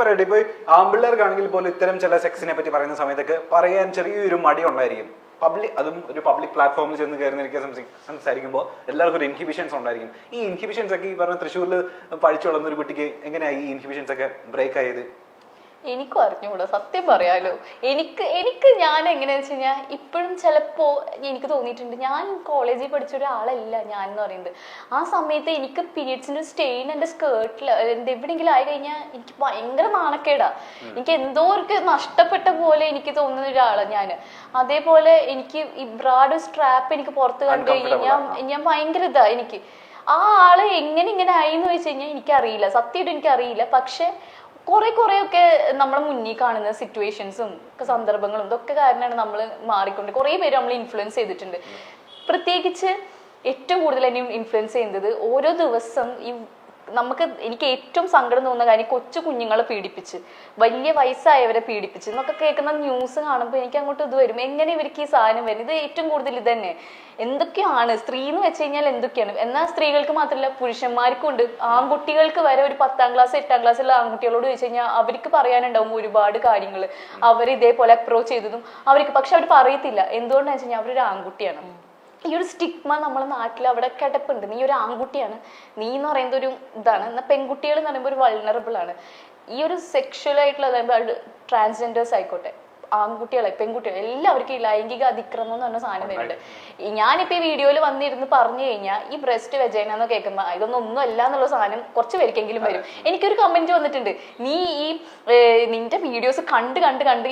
പറയട്ടെ, ഇപ്പൊ ആമ്പിള്ളേർക്കാണെങ്കിൽ പോലും ഇത്തരം ചില സെക്സിനെ പറ്റി പറയുന്ന സമയത്തൊക്കെ പറയാൻ ചെറിയൊരു മടി ഉണ്ടായിരിക്കും. അതും ഒരു പബ്ലിക് പ്ലാറ്റ്ഫോമിൽ ചെന്ന് കയറുന്നവർക്ക് സംസാരിക്കുമ്പോൾ എല്ലാവർക്കും ഒരു ഇൻഹിബിഷൻസ് ഉണ്ടായിരിക്കും. ഈ ഇൻഹിബിഷൻസ് ഒക്കെ ഈ പറഞ്ഞ തൃശ്ശൂരിൽ പഠിച്ചു വളർന്ന ഒരു കുട്ടിക്ക് എങ്ങനെയാ ഈ ഇൻഹിബിഷൻസ് ഒക്കെ ബ്രേക്ക് ആയത്? എനിക്കും അറിഞ്ഞുകൂടാ, സത്യം പറയാലോ. എനിക്ക് ഞാൻ എങ്ങനെയാന്ന് വെച്ച് കഴിഞ്ഞാൽ ഇപ്പോഴും ചിലപ്പോ എനിക്ക് തോന്നിയിട്ടുണ്ട്, ഞാൻ കോളേജിൽ പഠിച്ച ഒരാളല്ല ഞാൻ എന്ന് പറയുന്നത്. ആ സമയത്ത് എനിക്ക് പീരിയഡ്സിന്റെ സ്റ്റെയിൻ എന്റെ സ്കേർട്ടിൽ എവിടെയെങ്കിലും ആയി കഴിഞ്ഞാൽ എനിക്ക് ഭയങ്കര നാണക്കേടാ. എനിക്ക് എന്തോ ഒരു നഷ്ടപ്പെട്ട പോലെ എനിക്ക് തോന്നുന്ന ഒരാളാണ് ഞാൻ. അതേപോലെ എനിക്ക് ഈ ബ്രാഡ് സ്ട്രാപ്പ് എനിക്ക് പുറത്ത് കണ്ടു കഴിഞ്ഞാൽ ഞാൻ ഭയങ്കര ഇതാ. എനിക്ക് ആ ആള് ഇങ്ങനെ ആയി എന്ന് വെച്ച് കഴിഞ്ഞാൽ എനിക്കറിയില്ല, സത്യമായിട്ട് എനിക്കറിയില്ല. പക്ഷെ കുറെ ഒക്കെ നമ്മളെ മുന്നിൽ കാണുന്ന സിറ്റുവേഷൻസും സന്ദർഭങ്ങളും ഇതൊക്കെ കാരണമാണ് നമ്മൾ മാറിക്കൊണ്ട് കുറെ പേര് നമ്മൾ ഇൻഫ്ലുവൻസ് ചെയ്തിട്ടുണ്ട്. പ്രത്യേകിച്ച് ഏറ്റവും കൂടുതൽ എന്നെ ഇൻഫ്ലുവൻസ് ചെയ്യുന്നത് ഓരോ ദിവസം എനിക്ക് ഏറ്റവും സങ്കടം തോന്നുന്ന കാര്യം കൊച്ചു കുഞ്ഞുങ്ങളെ പീഡിപ്പിച്ച് വലിയ വയസ്സായവരെ പീഡിപ്പിച്ച് എന്നൊക്കെ കേൾക്കുന്ന ന്യൂസ് കാണുമ്പോൾ എനിക്ക് അങ്ങോട്ട് ഇത് വരും, എങ്ങനെ ഇവർക്ക് ഈ സാധനം വരും? ഇത് ഏറ്റവും കൂടുതൽ ഇത് തന്നെ എന്തൊക്കെയാണ് സ്ത്രീ എന്ന് വെച്ച് കഴിഞ്ഞാൽ എന്തൊക്കെയാണ്. എന്നാൽ സ്ത്രീകൾക്ക് മാത്രമല്ല പുരുഷന്മാർക്കും ഉണ്ട്. ആൺകുട്ടികൾക്ക് വരെ ഒരു 10ാം ക്ലാസ് 8ാം ക്ലാസ്സിലുള്ള ആൺകുട്ടികളോട് ചോദിച്ചു കഴിഞ്ഞാൽ അവർക്ക് പറയാനുണ്ടാവും ഒരുപാട് കാര്യങ്ങൾ. അവർ ഇതേപോലെ അപ്രോച്ച് ചെയ്തതും അവർക്ക്, പക്ഷെ അവർ പറയത്തില്ല. എന്തുകൊണ്ടാണെന്ന് വെച്ച് കഴിഞ്ഞാൽ അവരൊരു ആൺകുട്ടിയാണ്. ഈ ഒരു സ്റ്റിഗ്മ നമ്മളെ നാട്ടിൽ അവിടെ കിടപ്പുണ്ട്. നീ ഒരു ആൺകുട്ടിയാണ്, നീ എന്ന് പറയുന്നത് ഒരു ഇതാണ്. എന്നാൽ പെൺകുട്ടികൾ എന്ന് പറയുമ്പോൾ ഒരു വൾണറബിൾ ആണ്. ഈ ഒരു സെക്ഷൽ ആയിട്ടുള്ള ട്രാൻസ്ജെൻഡേഴ്സ് ആയിക്കോട്ടെ, ആൺകുട്ടികളെ പെൺകുട്ടികൾ എല്ലാവർക്കും ഈ ലൈംഗിക അതിക്രമം എന്ന് പറഞ്ഞ സാധനം വരുന്നുണ്ട്. ഞാനിപ്പോ ഈ വീഡിയോയിൽ വന്നിരുന്ന് പറഞ്ഞു കഴിഞ്ഞാൽ ഈ ബ്രസ്റ്റ് വെജൈന എന്ന് കേൾക്കുമ്പോൾ ഇതൊന്നും അല്ല എന്നുള്ള സാധനം കുറച്ച് പേർക്കെങ്കിലും വരും. എനിക്കൊരു കമന്റ് വന്നിട്ടുണ്ട്, നീ നിന്റെ വീഡിയോസ് കണ്ട്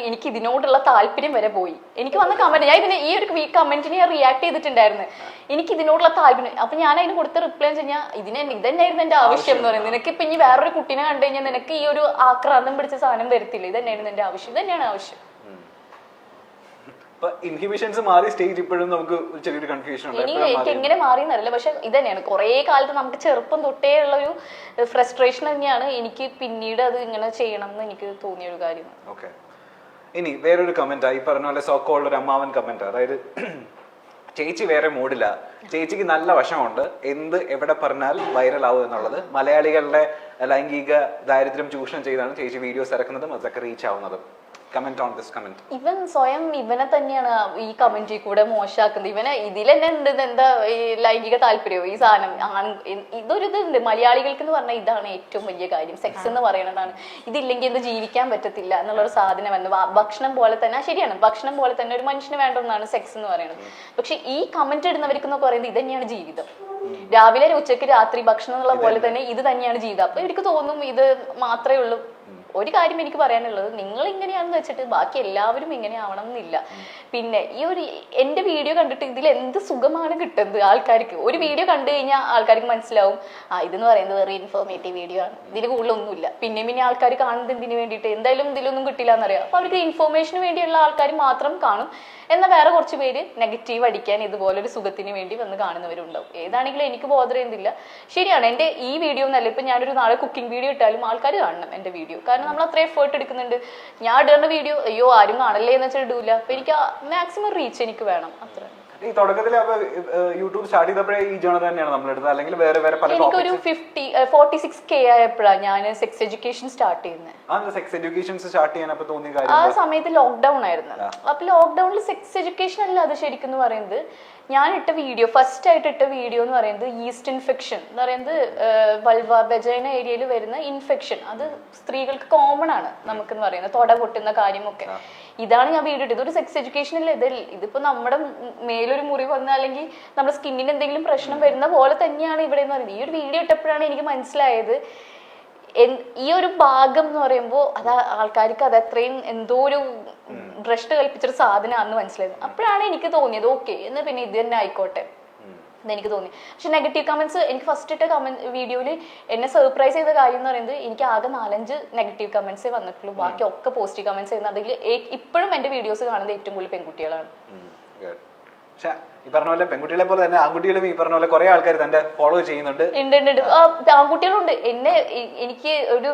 എനിക്ക് ഇതിനോടുള്ള താല്പര്യം വരെ പോയി. എനിക്ക് വന്ന കമന്റ്, ഞാൻ ഈ ഒരു കമന്റിന് ഞാൻ റിയാക്ട് ചെയ്തിട്ടുണ്ടായിരുന്നു, എനിക്ക് ഇതിനോടുള്ള താല്പര്യം. അപ്പൊ ഞാൻ അതിന് കൊടുത്ത റിപ്ലൈ എന്ന് വെച്ചാൽ ഇതന്നെയായിരുന്നു എന്റെ ആവശ്യം എന്ന് പറയുന്നത്. നിനക്ക് ഇപ്പൊ ഇനി വേറൊരു കുട്ടീനെ കണ്ടു കഴിഞ്ഞാൽ നിനക്ക് ഈ ഒരു ആക്രാന്തം പിടിച്ച സാധനം വരത്തില്ല. ഇതന്നെയായിരുന്നു എന്റെ ആവശ്യം, ഇതന്നെയാണ് ആവശ്യം. ഇൻഹിബിഷൻസ് മാറി സ്റ്റേജ് ഇപ്പോഴും നമുക്ക് ചെറിയൊരു കൺഫ്യൂഷൻ ഉണ്ട്. എനിക്ക് എങ്ങനെ മാറിയെന്നറിയില്ല, പക്ഷെ ഇത് തന്നെയാണ് കുറെ കാലത്ത് നമുക്ക് ചെറുപ്പം തൊട്ടേ ഉള്ള ഒരു ഫ്രസ്ട്രേഷൻ തന്നെയാണ് എനിക്ക് പിന്നീട് അത് ഇങ്ങനെ ചെയ്യണം എന്ന് എനിക്ക് തോന്നിയ ഒരു കാര്യം. ഓക്കെ, ഇനി വേറൊരു കമന്റ്, ഈ പറഞ്ഞ പോലെ സോക്കോൾഡ് ഒരു അമ്മാവൻ കമന്റ്. അതായത് ചേച്ചി വേറെ മൂഡില്ല, ചേച്ചിക്ക് നല്ല വശമുണ്ട്, എവിടെ പറഞ്ഞാൽ വൈറൽ ആവും എന്നുള്ളത്. മലയാളികളുടെ ലൈംഗിക ദാരിദ്ര്യം ചൂഷണം ചെയ്താണ് ചേച്ചി വീഡിയോസ് ഇറക്കുന്നതും അതൊക്കെ റീച്ച് ആവുന്നതും. Comment on this comment. ഇവൻ സ്വയം ഇവനെ തന്നെയാണ് ഈ കമന്റിൽ കൂടെ മോശമാക്കുന്നത്. ഇവനെ ഇതിലെന്നെ ഉണ്ട് എന്താ ഈ ലൈംഗിക താല്പര്യമോ ഈ സാധനം ഇതൊരു ഇതുണ്ട് മലയാളികൾക്ക് എന്ന് പറഞ്ഞാൽ. ഇതാണ് ഏറ്റവും വലിയ കാര്യം, സെക്സ് എന്ന് പറയുന്നതാണ്. ഇതില്ലെങ്കിൽ എന്ത് ജീവിക്കാൻ പറ്റത്തില്ല എന്നുള്ളൊരു സാധനം വന്നു. ഭക്ഷണം പോലെ തന്നെ, ശരിയാണ്, ഭക്ഷണം പോലെ തന്നെ ഒരു മനുഷ്യന് വേണ്ട ഒന്നാണ് സെക്സ് എന്ന് പറയുന്നത്. പക്ഷെ ഈ കമന്റ് ഇടുന്നവർക്ക് എന്ന് പറയുന്നത് ഇത് തന്നെയാണ് ജീവിതം. രാവിലെ ഉച്ചയ്ക്ക് രാത്രി ഭക്ഷണം എന്നുള്ള പോലെ തന്നെ ഇത് തന്നെയാണ് ജീവിതം. അപ്പൊ എനിക്ക് തോന്നും ഇത് മാത്രമേ ഉള്ളൂ. ഒരു കാര്യം എനിക്ക് പറയാനുള്ളത്, നിങ്ങൾ ഇങ്ങനെയാണെന്ന് വെച്ചിട്ട് ബാക്കി എല്ലാവരും ഇങ്ങനെ ആവണം എന്നില്ല. പിന്നെ ഈ ഒരു എന്റെ വീഡിയോ കണ്ടിട്ട് ഇതിൽ എന്ത് സുഖമാണ് കിട്ടുന്നത് ആൾക്കാർക്ക്. ഒരു വീഡിയോ കണ്ടു കഴിഞ്ഞാൽ ആൾക്കാർക്ക് മനസ്സിലാവും ഇതെന്ന് പറയുന്നത് വെറി ഇൻഫോർമേറ്റീവ് വീഡിയോ ആണ്, ഇതിന് കൂടുതലൊന്നുമില്ല. പിന്നെ ആൾക്കാർ കാണുന്നത് എന്തിനു വേണ്ടിയിട്ട്, എന്തായാലും ഇതിലൊന്നും കിട്ടില്ല എന്നറിയാം. അപ്പൊ അവർക്ക് ഇൻഫോർമേഷന് വേണ്ടിയുള്ള ആൾക്കാർ മാത്രം കാണും. എന്നാൽ വേറെ കുറച്ച് പേര് നെഗറ്റീവ് അടിക്കാൻ ഇതുപോലൊരു സുഖത്തിന് വേണ്ടി വന്ന് കാണുന്നവരുണ്ടാവും. ഏതാണെങ്കിലും എനിക്ക് ബോധർ ചെയ്യുന്നില്ല. ശരിയാണ്, എന്റെ ഈ വീഡിയോ എന്നല്ല, ഇപ്പൊ ഞാനൊരു നാളെ കുക്കിംഗ് വീഡിയോ ഇട്ടാലും ആൾക്കാർ കാണണം എന്റെ വീഡിയോ. കാരണം നമ്മൾ അത്ര എഫേർട്ട് എടുക്കുന്നുണ്ട്. ഞാൻ ഇടുന്ന വീഡിയോ ആരും കാണല്ലേ എന്ന് വെച്ചാൽ ഇടൂല. അപ്പൊ എനിക്ക് മാക്സിമം റീച്ച് എനിക്ക് വേണം, അത്ര. ഈ തുടക്കത്തിൽ യൂട്യൂബ് സ്റ്റാർട്ട് ചെയ്തപ്പോഴേ ഈ ജോണർ തന്നെയാണ് നമ്മൾ എടുത്തത്, അല്ലെങ്കിൽ വേറെ പല? എനിക്കൊരു 46K ആയപ്പോഴാണ് ഞാൻ സെക്സ് എഡ്യൂക്കേഷൻ സ്റ്റാർട്ട് ചെയ്യുന്നത്. സെക്സ് എഡ്യൂക്കേഷൻ സ്റ്റാർട്ട് ചെയ്യാൻ അപ്പൊ തോന്നിയ കാര്യം, ആ സമയത്ത് ലോക്ക്ഡൌൺ ആയിരുന്നു. അപ്പൊ ലോക്ക്ഡൌണിൽ സെക്സ് എഡ്യൂക്കേഷൻ അല്ല അത് ശരിക്കും എന്ന് പറയുന്നത്. ഞാൻ ഇട്ട വീഡിയോ, ഫസ്റ്റ് ആയിട്ട് ഇട്ട വീഡിയോ എന്ന് പറയുന്നത് ഈസ്റ്റ് ഇൻഫെക്ഷൻ എന്ന് പറയുന്നത് വൾവ വെജൈന ഏരിയയിൽ വരുന്ന ഇൻഫെക്ഷൻ. അത് സ്ത്രീകൾക്ക് കോമൺ ആണ് നമുക്കെന്ന് പറയുന്നത്, തൊട പൊട്ടുന്ന കാര്യമൊക്കെ. ഇതാണ് ഞാൻ വീഡിയോ ഇട്ടത്. ഇതൊരു സെക്സ് എഡ്യൂക്കേഷൻ അല്ല. ഇതിപ്പോ നമ്മുടെ മേലൊരു മുറിവ് വന്ന അല്ലെങ്കിൽ നമ്മുടെ സ്കിന്നിന് എന്തെങ്കിലും പ്രശ്നം വരുന്ന പോലെ തന്നെയാണ് ഇവിടെ എന്ന് പറയുന്നത്. ഈ ഒരു വീഡിയോ ഇട്ടപ്പോഴാണ് എനിക്ക് മനസ്സിലായത് ഈ ഒരു ഭാഗം എന്ന് പറയുമ്പോൾ അത് ആൾക്കാർക്ക് അത് അത്രയും എന്തോ ഒരു ഭ്രഷ്ട് കൽപ്പിച്ചൊരു സാധനമാണെന്ന് മനസ്സിലായത്. അപ്പോഴാണ് എനിക്ക് തോന്നിയത് ഓക്കെ എന്ന്, പിന്നെ ഇത് തന്നെ ആയിക്കോട്ടെ എന്നെനിക്ക് തോന്നി. പക്ഷെ നെഗറ്റീവ് കമന്റ്സ് എനിക്ക് ഫസ്റ്റ് ഇട്ട വീഡിയോയിൽ എന്നെ സർപ്രൈസ് ചെയ്ത കാര്യം എന്ന് പറയുന്നത്, എനിക്ക് ആകെ 4-5 നെഗറ്റീവ് കമന്റ്സേ വന്നിട്ടുള്ളൂ. ബാക്കി ഒക്കെ പോസിറ്റീവ് കമന്റ്സ് ചെയ്യുന്നത്. അതിൽ ഇപ്പോഴും എന്റെ വീഡിയോസ് കാണുന്നത് ഏറ്റവും കൂടുതൽ പെൺകുട്ടികളാണ്. പക്ഷെ ഈ പറഞ്ഞ പോലെ പെൺകുട്ടികളെ പോലെ തന്നെ ആൺകുട്ടികളും ഈ പറഞ്ഞ പോലെ കുറെ ആൾക്കാർ തന്നെ ഫോളോ ചെയ്യുന്നുണ്ട്. ആൺകുട്ടികളുണ്ട്. എനിക്ക് ഒരു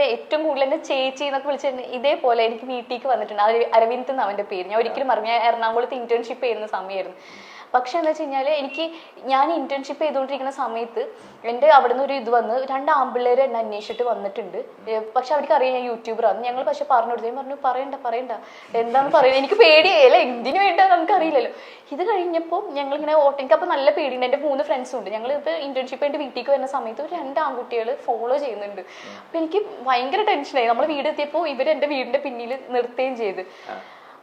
ഏറ്റവും കൂടുതൽ എന്നെ ചേച്ചി എന്നൊക്കെ വിളിച്ചിട്ടുണ്ട്. ഇതേപോലെ എനിക്ക് വീട്ടിലേക്ക് വന്നിട്ടുണ്ട്. അരവിന്ദ് എന്ന് അവന്റെ പേര്. ഞാൻ ഒരിക്കലും പറഞ്ഞു, ഞാൻ എറണാകുളത്ത് ഇന്റേൺഷിപ്പ് ചെയ്യുന്ന സമയമായിരുന്നു. പക്ഷെ എന്താ വെച്ച് കഴിഞ്ഞാൽ ഞാൻ ഇന്റേൺഷിപ്പ് ചെയ്തുകൊണ്ടിരിക്കുന്ന സമയത്ത് എൻ്റെ അവിടെ നിന്ന് ഒരു ഇത് വന്ന് 2 ആൺപിള്ളേർ എന്നെ അന്വേഷിച്ചിട്ട് വന്നിട്ടുണ്ട്. പക്ഷെ അവർക്ക് അറിയാം ഞാൻ യൂട്യൂബറാണ്. ഞങ്ങൾ പക്ഷെ പറഞ്ഞു കൊടുത്തു, പറഞ്ഞു പറയണ്ട എന്താന്ന് പറയുന്നത്, എനിക്ക് പേടിയായില്ല, എന്തിനു വേണ്ട നമുക്ക് അറിയില്ലല്ലോ. ഇത് കഴിഞ്ഞപ്പോൾ ഞങ്ങളിങ്ങനെ എനിക്ക് അപ്പോൾ നല്ല പേടിയുണ്ട്. എൻ്റെ 3 ഫ്രണ്ട്സും ഉണ്ട്. ഞങ്ങൾ ഇപ്പോൾ ഇന്റേൺഷിപ്പ് ആയിട്ട് വീട്ടിലേക്ക് വരുന്ന സമയത്ത് ഒരു 2 ആൺകുട്ടികൾ ഫോളോ ചെയ്യുന്നുണ്ട്. അപ്പൊ എനിക്ക് ഭയങ്കര ടെൻഷനായി. നമ്മൾ വീടെത്തിയപ്പോൾ ഇവർ എൻ്റെ വീടിന്റെ പിന്നിൽ നിർത്തുകയും ചെയ്ത്.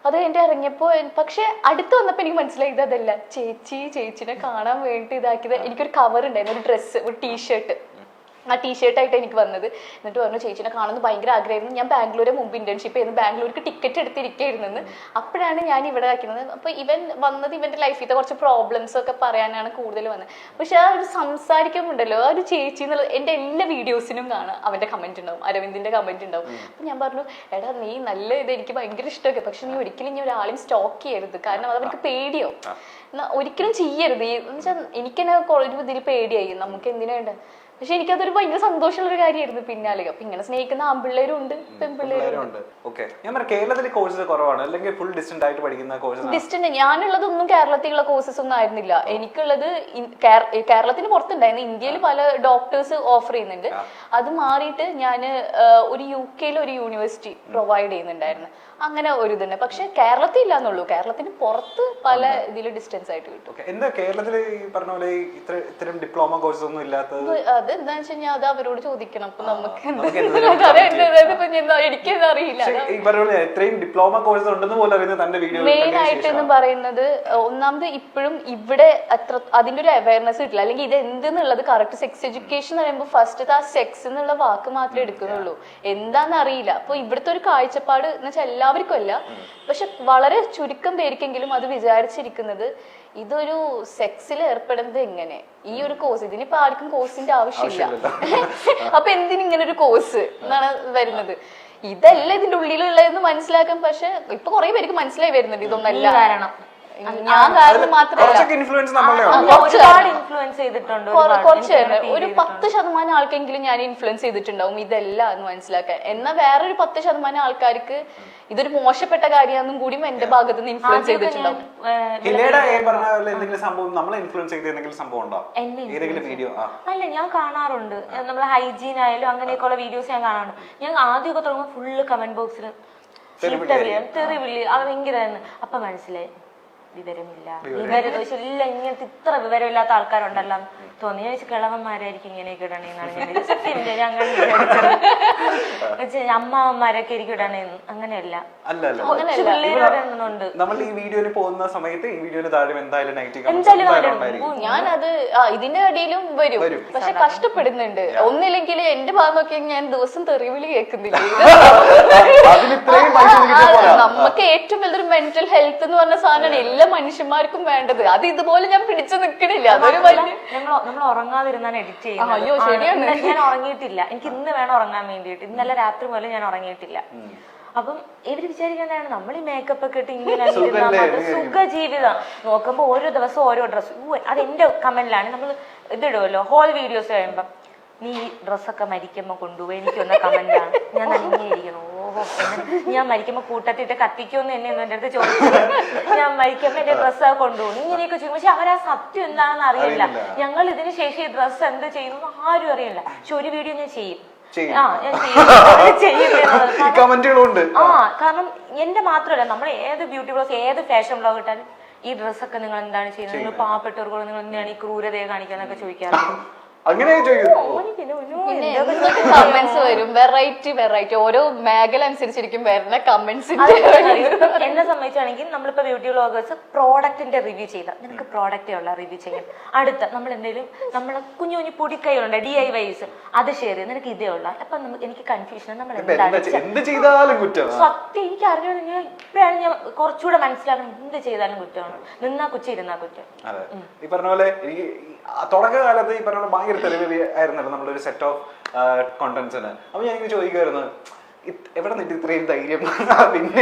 അത് എൻ്റെ ഇറങ്ങിയപ്പോൾ പക്ഷെ അടുത്ത് വന്നപ്പോൾ എനിക്ക് മനസ്സിലായി ഇതല്ല, ചേച്ചിനെ കാണാൻ വേണ്ടി ഇതാക്കിയത്. എനിക്കൊരു കവർ ഉണ്ടായിരുന്നു, ഒരു ഡ്രസ്സ്, ഒരു ടീഷർട്ട്. ആ ടീഷർട്ടായിട്ട് എനിക്ക് വന്നത്. എന്നിട്ട് പറഞ്ഞു ചേച്ചിനെ കാണുന്നത് ഭയങ്കര ആഗ്രഹമായിരുന്നു. ഞാൻ ബാംഗ്ലൂരെ മുമ്പ് ഇന്റേൺഷിപ്പ് ചെയ്യുന്നു, ബാംഗ്ലൂർക്ക് ടിക്കറ്റ് എടുത്തിരിക്കുകയായിരുന്നു. അപ്പോഴാണ് ഞാൻ ഇവിടെ ആക്കുന്നത്. അപ്പോൾ ഇവൻ വന്നത് ഇവന്റെ ലൈഫിലത്തെ കുറച്ച് പ്രോബ്ലംസ് ഒക്കെ പറയാനാണ് കൂടുതൽ വന്നത്. പക്ഷെ ആ ഒരു സംസാരിക്കുമ്പോണ്ടല്ലോ ആ ഒരു ചേച്ചി എന്നുള്ളത് എൻ്റെ എല്ലാ വീഡിയോസിനും കാണാം, അവന്റെ കമന്റ് ഉണ്ടാവും, അരവിന്ദിന്റെ കമന്റ് ഉണ്ടാവും. അപ്പൊ ഞാൻ പറഞ്ഞു, എടാ നീ നല്ല ഇത് എനിക്ക് ഭയങ്കര ഇഷ്ടമൊക്കെ, പക്ഷെ നീ ഒരിക്കലും ഇനി ഒരാളെയും സ്റ്റോക്ക് ചെയ്യരുത്, കാരണം അത് അവർക്ക് പേടിയോ, ഒരിക്കലും ചെയ്യരുത്. എന്നുവെച്ചാൽ എനിക്ക് തന്നെ ഒരു ഇതിൽ പേടിയായി, നമുക്ക് എന്തിനാ വേണ്ട. പക്ഷെ എനിക്കതൊരു ഭയങ്കര സന്തോഷമുള്ള ഒരു കാര്യമായിരുന്നു. പിന്നാലെ അപ്പൊ ഇങ്ങനെ സ്നേഹിക്കുന്ന ആൺപിള്ളേരും ഉണ്ട്, പെൺപിള്ളേരും ഉണ്ട്. കേരളത്തിലെ കോഴ്സസ് കുറവാണ്, അല്ലെങ്കിൽ ഫുൾ ഡിസ്റ്റന്റ് ആയിട്ട് പഠിക്കുന്ന കോഴ്സസ്? ഡിസ്റ്റന്റ് ഞാനുള്ളതൊന്നും കേരളത്തിലുള്ള കോഴ്സസ് ഒന്നും ആയിരുന്നില്ല. എനിക്കുള്ളത് കേരളത്തിന് പുറത്തുണ്ടായിരുന്നു. ഇന്ത്യയിൽ പല ഡോക്ടേഴ്സ് ഓഫർ ചെയ്യുന്നുണ്ട്. അത് മാറിയിട്ട് ഞാൻ ഒരു UK ഒരു യൂണിവേഴ്സിറ്റി പ്രൊവൈഡ് ചെയ്യുന്നുണ്ടായിരുന്നു. അങ്ങനെ ഒരു ഇതുണ്ട്. പക്ഷെ കേരളത്തിൽ ഇല്ലാന്നുള്ളൂ, കേരളത്തിന് പുറത്ത് പല ഇതിൽ ഡിസ്റ്റൻസ് ആയിട്ട് കിട്ടും. എന്താ കേരളത്തിൽ ഈ പറഞ്ഞ പോലെ ഇത്തരം ഡിപ്ലോമ കോഴ്സസ് ഒന്നും ഇല്ലാത്തത്? അത് എന്താ വെച്ച് കഴിഞ്ഞാൽ അത് അവരോട് ചോദിക്കണം. അപ്പൊ നമുക്ക് എനിക്കത് അറിയില്ല. ഡിപ്ലോമ കോഴ്സ് ഉണ്ടെന്ന് പോലും അറിയുന്നത് തന്റെ വീഡിയോ മെയിൻ ആയിട്ട് എന്ന് പറയുന്നത്, ഒന്നാമത് ഇപ്പോഴും ഇവിടെ അതിന്റെ ഒരു അവയർനെസ് കിട്ടില്ല. അല്ലെങ്കിൽ ഇത് എന്തെന്നുള്ളത് കറക്റ്റ് സെക്സ് എഡ്യൂക്കേഷൻ എന്ന് പറയുമ്പോൾ ഫസ്റ്റ് ആ സെക്സ് എന്നുള്ള വാക്ക് മാത്രമേ എടുക്കുന്നുള്ളൂ, എന്താന്ന് അറിയില്ല. അപ്പൊ ഇവിടുത്തെ ഒരു കാഴ്ചപ്പാട് എന്ന് വെച്ചാൽ എല്ലാവർക്കും അല്ല, പക്ഷെ വളരെ ചുരുക്കം പേർക്കെങ്കിലും അത് വിചാരിച്ചിരിക്കുന്നത് ഇതൊരു സെക്സിൽ ഏർപ്പെടുന്നത് എങ്ങനെ, ഈ ഒരു കോഴ്സ്, ഇതിനിപ്പോ ആർക്കും കോഴ്സിന്റെ ആവശ്യമില്ല. അപ്പൊ എന്തിനിങ്ങനെ ഒരു കോഴ്സ് എന്നാണ് വരുന്നത്. ഇതല്ല ഇതിന്റെ ഉള്ളിലുള്ളതെന്ന് മനസ്സിലാക്കാൻ. പക്ഷെ ഇപ്പൊ കുറെ പേർക്ക് മനസ്സിലായി വരുന്നുണ്ട് ഇതൊന്നല്ല. കാരണം ഞാൻ കാരണം മാത്രമല്ല, കുറച്ച് ഒരു 10% ആൾക്കെങ്കിലും ഞാൻ ഇൻഫ്ലുവൻസ് ചെയ്തിട്ടുണ്ടാവും ഇതല്ല എന്ന് മനസ്സിലാക്കാൻ. എന്നാൽ വേറൊരു 10% ആൾക്കാർക്ക് ഇതൊരു മോശപ്പെട്ട കാര്യമാണെന്നും കൂടി എന്റെ ഭാഗത്ത് നിന്ന് ഇൻഫ്ലുവൻസ് ചെയ്തിട്ടുണ്ടാവും. അല്ല, ഞാൻ കാണാറുണ്ട്. നമ്മളെ ഹൈജീൻ ആയാലും അങ്ങനെയൊക്കെയുള്ള വീഡിയോസ് ഞാൻ കാണാറുണ്ട്. ഞാൻ ആദ്യമൊക്കെ തുടങ്ങുമ്പോൾ ഫുള്ള് കമന്റ് ബോക്സിൽ തെറിവിളി അത് ഭയങ്കരമായിരുന്നു. അപ്പൊ മനസ്സിലായി വിവരമില്ല, ഇല്ല, ഇങ്ങനത്തെ ഇത്ര വിവരമില്ലാത്ത ആൾക്കാരുണ്ടല്ലോ തോന്നി. ഞാൻ കിളവന്മാരായിരിക്കും ഇങ്ങനെയൊക്കെ ഇടണേന്നാണ് ഞാൻ സത്യം അങ്ങനെ അമ്മാവന്മാരൊക്കെ ആയിരിക്കും ഇടണേന്ന്. അങ്ങനെയല്ല, പിള്ളേരുണ്ട്. നമ്മൾ ഈ വീഡിയോയിൽ പോകുന്ന സമയത്ത് ഈ വീഡിയോയിൽ താഴെ എന്തായാലും ഞാനത് ഇതിന്റെ അടിയിലും വരും, പക്ഷെ കഷ്ടപ്പെടുന്നുണ്ട്. ഒന്നില്ലെങ്കിൽ എന്റെ ഭാഗം നോക്കി ഞാൻ ദിവസം തെറിവിളി കേൾക്കുന്നില്ല. നമുക്ക് ഏറ്റവും വലിയൊരു മെന്റൽ ഹെൽത്ത് എന്ന് പറഞ്ഞ സാധനമാണ് എല്ലാ മനുഷ്യന്മാർക്കും വേണ്ടത്. അത് ഇതുപോലെ ഞാൻ പിടിച്ചു നിൽക്കണില്ല. അതൊരു വലിയ നമ്മൾ ഉറങ്ങാതിരുന്നാണ് എഡിറ്റ് ചെയ്യുന്നത്. അയ്യോ ശരിയാണ്, ഞാൻ ഉറങ്ങിയിട്ടില്ല. എനിക്ക് ഇന്ന് വേണം ഉറങ്ങാൻ വേണ്ടിയിട്ട്. ഇന്നലെ രാത്രി മുതൽ ഞാൻ ഉറങ്ങിയിട്ടില്ല. അപ്പം ഇവര് വിചാരിക്കുന്നതാണ് നമ്മൾ ഈ മേക്കപ്പ് ഒക്കെ ഇട്ട് ഇങ്ങനെ സുഖ ജീവിതം. നോക്കുമ്പോ ഓരോ ദിവസം ഓരോ ഡ്രസ്സ്. അതെന്റെ കമന്റിലാണ്. നമ്മൾ ഇതിടുമല്ലോ ഹോൾ വീഡിയോസ് കഴിയുമ്പോ, നീ ഡ്രസ്സൊക്കെ മരിക്കുമ്പോ കൊണ്ടുപോയി എനിക്കൊന്ന കമന്റാണ്. ഞാൻ നനഞ്ഞിരിക്കണം. ഓഹോ, ഞാൻ മരിക്കുമ്പോ കൂട്ടത്തിട്ട് കത്തിക്കുമെന്ന് എന്നെ എന്റെ അടുത്ത് ചോദിച്ചത്. ഞാൻ മരിക്കുമ്പോ എന്റെ ഡ്രസ്സൊക്കെ കൊണ്ടുപോകും ഇങ്ങനെയൊക്കെ ചെയ്യും. പക്ഷെ അവരാ സത്യം എന്താണെന്ന് അറിയില്ല. ഞങ്ങൾ ഇതിന് ശേഷം ഈ ഡ്രസ്സ് എന്ത് ചെയ്യുന്നു ആരും അറിയില്ല. പക്ഷെ ഒരു വീഡിയോ ഞാൻ ചെയ്യും. കാരണം എന്റെ മാത്രമല്ല, നമ്മൾ ഏത് ബ്യൂട്ടി ബ്ലോഗ് ഏത് ഫാഷൻ ബ്ലോഗ് ഇട്ടാലും ഈ ഡ്രസ്സൊക്കെ നിങ്ങൾ എന്താണ് ചെയ്യുന്നത്, നിങ്ങൾ പാവപ്പെട്ടവർക്ക് നിങ്ങൾ എന്താണ് ഈ ക്രൂരതയെ കാണിക്കാന്നൊക്കെ ചോദിക്കാറുണ്ട്. അങ്ങനെ കമന്റ്സ് വരും, വെറൈറ്റി ഓരോ മേഖല അനുസരിച്ചിരിക്കും വരുന്ന കമന്റ്സ്. എന്നെ സംബന്ധിച്ചാണെങ്കിൽ നമ്മളിപ്പോ ബ്യൂട്ടി വ്ളോഗേഴ്സ് പ്രോഡക്റ്റിന്റെ റിവ്യൂ ചെയ്ത നിനക്ക് പ്രോഡക്റ്റേ ഉള്ള റിവ്യൂ ചെയ്യാം. അടുത്ത നമ്മൾ എന്തെങ്കിലും നമ്മളെ കുഞ്ഞു കുഞ്ഞു പൊടിക്കൈകളുണ്ട് DIYs, അത് ഷെയർ ചെയ്ത് നിനക്ക് ഇതേ ഉള്ള. അപ്പൊ എനിക്ക് കൺഫ്യൂഷൻ, നമ്മൾ സത്യം എനിക്ക് അറിഞ്ഞോണ്ട് ഞാൻ ഇപ്പോഴാണ് ഞാൻ കുറച്ചുകൂടെ മനസ്സിലാക്കണം. എന്ത് ചെയ്താലും കുറ്റമാണ്, നിന്നാ കുറ്റം ഇരുന്നാ കുറ്റം. ഈ പറഞ്ഞ പോലെ തുടക്കകാലത്ത് ഈ പറഞ്ഞ ഭയങ്കര തെളിവ് ആയിരുന്നല്ലോ നമ്മളൊരു സെറ്റ് ഓഫ് കോണ്ടന്റ്സിന്. അപ്പൊ ഞാൻ ചോദിക്കുമായിരുന്നു, എവിടെ നിന്നിട്ട് ഇത്രയും ധൈര്യം പിന്നെ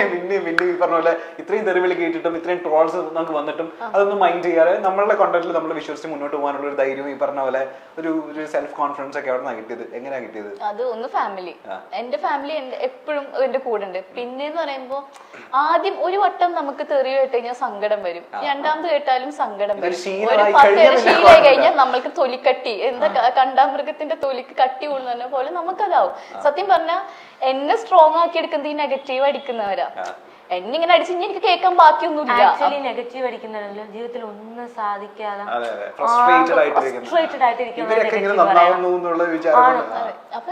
ഈ പറഞ്ഞ പോലെ ഇത്രയും തെറിവിളി കേട്ടിട്ടും ഇത്രയും ട്രോൾസ് നമുക്ക് വന്നിട്ടും അതൊന്നും മൈൻഡ് ചെയ്യാതെ നമ്മളുടെ കോണ്ടന്റിൽ നമ്മൾ വിശ്വസിച്ച് മുന്നോട്ട് പോകാനുള്ള ഒരു ധൈര്യവും ഈ പറഞ്ഞ പോലെ ഒരു സെൽഫ് കോൺഫിഡൻസ് ഒക്കെ എവിടെ കിട്ടിയത്, എങ്ങനെയാ കിട്ടിയത്? അത് ഒന്ന് ഫാമിലി, എന്റെ ഫാമിലി എപ്പോഴും എന്റെ കൂടെ ഉണ്ട്. പിന്നെന്ന് പറയുമ്പോ ആദ്യം ഒരു വട്ടം നമുക്ക് തെറി കേട്ട് കഴിഞ്ഞാൽ സങ്കടം വരും, രണ്ടാമത് കേട്ടാലും സങ്കടം വരും. ഒരു 10 ശീലമായി കഴിഞ്ഞാൽ നമ്മൾക്ക് തൊലിക്കട്ടി, എന്താ കണ്ടാമൃഗത്തിന്റെ തൊലിക്ക് കട്ടി കൂടുന്ന പോലെ നമുക്കതാവും. സത്യം പറഞ്ഞാൽ എന്നെ സ്ട്രോങ് ആക്കി എടുക്കുന്നത് ഈ നെഗറ്റീവ് അടിക്കുന്നവരാ. എന്നെ ഇങ്ങനെ അടിച്ച് എനിക്ക് കേൾക്കാൻ ബാക്കിയൊന്നുമില്ല. ആക്ച്വലി നെഗറ്റീവ് അടിക്കുന്നവരല്ല ജീവിതത്തിൽ ഒന്നും സാധിക്കാതെ അപ്പൊ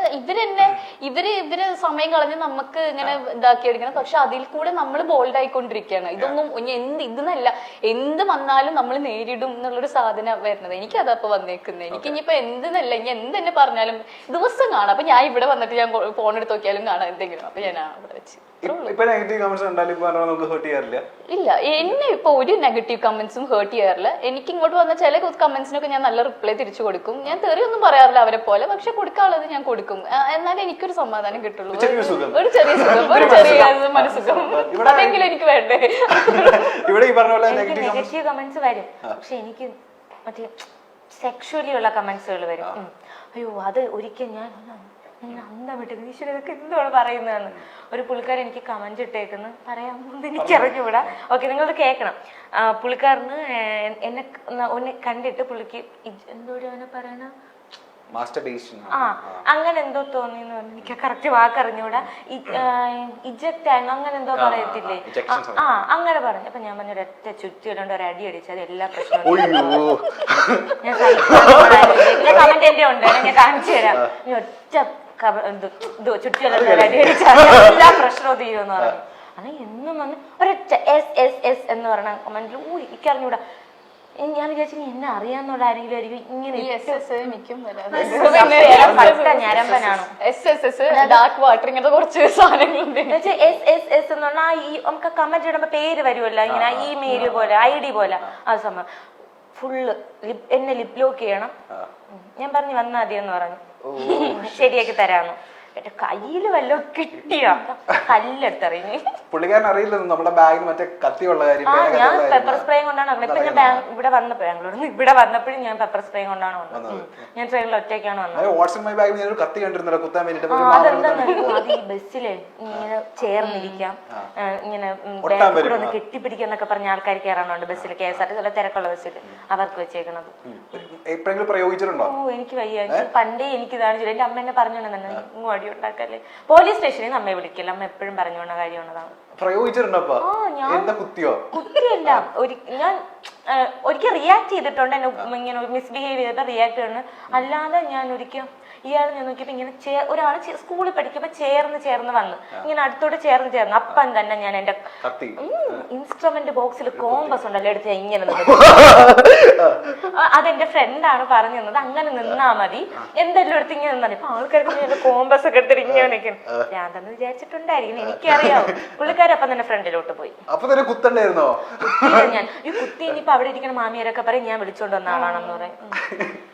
ഇവര് സമയം കളഞ്ഞ് നമുക്ക് ഇങ്ങനെ ഇതാക്കി എടുക്കണം. പക്ഷെ അതിൽ കൂടെ നമ്മൾ ബോൾഡ് ആയിക്കൊണ്ടിരിക്കുകയാണ്. ഇതൊന്നും ഇതെന്നല്ല, എന്ത് വന്നാലും നമ്മൾ നേരിടും എന്നുള്ളൊരു സാധനം വരുന്നത്. എനിക്ക് അതപ്പൊ വന്നേക്കുന്നത്. എനിക്ക് ഇനിയിപ്പോ എന്തെന്നല്ല, ഇനി എന്തെന്നെ പറഞ്ഞാലും ദിവസം കാണാം. അപ്പൊ ഞാൻ ഇവിടെ വന്നിട്ട് ഞാൻ ഫോൺ എടുത്ത് നോക്കിയാലും കാണാം എന്തെങ്കിലും. അപ്പൊ ഞാൻ അവിടെ വെച്ച് ഇല്ല, എന്നെ ഇപ്പൊ ഒരു നെഗറ്റീവ് കമന്റ്സും ഹേർട്ട് ചെയ്യാറില്ല. എനിക്ക് ഇങ്ങോട്ട് വന്ന ചില കമന്റ്സിനൊക്കെ ഞാൻ നല്ല റിപ്ലൈ തിരിച്ചു കൊടുക്കും. ഞാൻ തെറിയൊന്നും പറയാറില്ല അവരെ പോലെ, പക്ഷെ കൊടുക്കാനുള്ളത് ഞാൻ കൊടുക്കും. എന്നാലും എനിക്കൊരു സമാധാനം കിട്ടുള്ളൂ, ഒരു ചെറിയ സുഖം, ഒരു ചെറിയ മനസ്സുഖം. അതെങ്കിലും എനിക്ക് വേണ്ടേ. നെഗറ്റീവ് കമന്റ്സ് വരും, പക്ഷെ എനിക്ക് മറ്റേ സെക്ഷുവലി ഉള്ള കമന്റ്സുകൾ വരും. അയ്യോ അത് ഒരിക്കൽ ഞാൻ അന്തം വിട്ടത്, ഈശ്വര ഇതൊക്കെ എന്താണ് പറയുന്നതെന്ന്. ഒരു പുള്ളിക്കാരൻ എനിക്ക് കമന്റ് ഇട്ടേക്കുന്നു, പറയാമെന്ന് എനിക്ക് അറിഞ്ഞുകൂടാ. ഓക്കെ, നിങ്ങളത് കേൾക്കണം. പുള്ളിക്കാരന് എന്നെ കണ്ടിട്ട് പുള്ളിക്ക് എന്തോടെ അവനെ പറയണ അങ്ങനെ എന്തോ തോന്നിയെന്ന് പറഞ്ഞു. എനിക്ക് കറക്റ്റ് വാക്കറിഞ്ഞൂടാ. ഇജക്റ്റ് അങ്ങനെ എന്തോ പറയത്തില്ലേ, അങ്ങനെ പറഞ്ഞു. അപ്പൊ ഞാൻ പറഞ്ഞു ഒരൊറ്റ ചുറ്റിയിടേണ്ട ഒരു അടി അടിച്ചത് എല്ലാ പ്രശ്നവും ഞാൻ കമന്റ് എന്റെ ഉണ്ട്, ഞാൻ കാണിച്ചു തരാം. ഒറ്റ ചുറ്റിയിടേണ്ട ഒരു അടി അടിച്ചാൽ എല്ലാ പ്രശ്നവും തീരുമെന്ന് പറഞ്ഞു. അത് എന്നും വന്ന് ഒരൊറ്റ എസ് എന്ന് പറഞ്ഞ കമന്റിൽ എനിക്ക് അറിഞ്ഞൂടാ. ഞാൻ വിചാരിച്ചു എന്നെ അറിയാന്നുള്ള ആരെങ്കിലും ആയിരിക്കും ഇങ്ങനെ. ഞരമ്പനാണോ ഡാർക്ക് വാട്ടർ ഇങ്ങനത്തെ കുറച്ച് സാധനങ്ങളുണ്ട്. എന്ന് പറഞ്ഞാൽ ഈ നമുക്ക് കമന്റ് ഇടുമ്പോ പേര് വരുമല്ലോ, ഇങ്ങനെ ഇമെയിൽ പോലെ ID പോലെ. ആ സംഭവം ഫുള്ള് എന്നെ ലിപ് ലോക്ക് ചെയ്യണം. ഞാൻ പറഞ്ഞു വന്നാ മതിയെന്ന് പറഞ്ഞു, ശരിയാക്കി തരാന്ന്. എന്റെ കയ്യില് വല്ലോ കിട്ടിയ കല്ലെടുത്തറിഞ്ഞു. പുള്ളിക്കാരൻ അറിയില്ല നമ്മുടെ ബാഗിൽ മറ്റേ കത്തിയുള്ള കാര്യം. ഞാൻ പെപ്പർ സ്പ്രേ കൊണ്ടാണ് വന്നത്. ഇപ്പൊ ഞാൻ ഇവിടെ വന്നപ്പോ ഇവിടെ വന്നപ്പോഴും ഞാൻ പെപ്പർ സ്പ്രേ കൊണ്ടാണ് വന്നത്. ഞാൻ ട്രെയിനിൽ ഒറ്റയ്ക്കാണ് വന്നത്. അത് ഈ ബസ്സിലെ ഇങ്ങനെ ചേർന്നിരിക്കാം, ഇങ്ങനെ ബാഗ് ഒന്ന് കെട്ടിപ്പിടിക്കാന്നൊക്കെ പറഞ്ഞ ആൾക്കാർ കയറാനുണ്ട് ബസ്സിൽ, KSRTC തിരക്കുള്ള ബസ്സിൽ. അവർക്ക് വെച്ചേക്കണത് എനിക്ക് വയ്യ. പണ്ടേ എനിക്ക് ഇതാണ് ചെയ്തത്. എന്റെ അമ്മ എന്നെ പറഞ്ഞോണ്ടെന്നെ അടി ഉണ്ടാക്കല്ലേ. പോലീസ് സ്റ്റേഷനിൽ നമ്മെ വിളിക്കില്ല, അമ്മ എപ്പോഴും പറഞ്ഞോണ്ട കാര്യമാണതാണ്. കുത്തിയല്ല, ഞാൻ ഒരിക്കൽ റിയാക്ട് ചെയ്തിട്ടുണ്ട്. എന്നെ ഇങ്ങനെ മിസ്ബിഹേവ് ചെയ്തിട്ട് റിയാക്ട് ചെയ്തിട്ടുണ്ട്. അല്ലാതെ ഞാൻ ഒരിക്കൽ ഇയാൾ ഞാൻ നോക്കിയപ്പോ ഇങ്ങനെ ഒരാൾ സ്കൂളിൽ പഠിക്കുമ്പോ ചേർന്ന് വന്നു, ഇങ്ങനെ അടുത്തോടെ ചേർന്ന് അപ്പം തന്നെ ഞാൻ എന്റെ ഇൻസ്ട്രുമെന്റ് ബോക്സിൽ കോമ്പസ് ഉണ്ടല്ലോ എടുത്ത് ഇങ്ങനെ അതെന്റെ ഫ്രണ്ടാണ് പറഞ്ഞു തന്നത്. അങ്ങനെ നിന്നാ മതി, എന്തെല്ലാം എടുത്ത് ഇങ്ങനെ നിന്നാ. ഇപ്പൊ ആൾക്കാർക്ക് കോമ്പസ് ഒക്കെ എടുത്തിട്ട് ഇങ്ങനെ നിൽക്കും. ഞാൻ തന്നെ വിചാരിച്ചിട്ടുണ്ടായിരിക്കും, എനിക്കറിയാം. പുള്ളിക്കാരപ്പം തന്നെ ഫ്രണ്ടിലോട്ട് പോയി. ഞാൻ ഈ കുത്തി ഇനിയിപ്പോ അവിടെ ഇരിക്കുന്ന മാമിയാരൊക്കെ പറയും ഞാൻ വിളിച്ചോണ്ട് വന്ന ആളാണെന്ന് പറയും.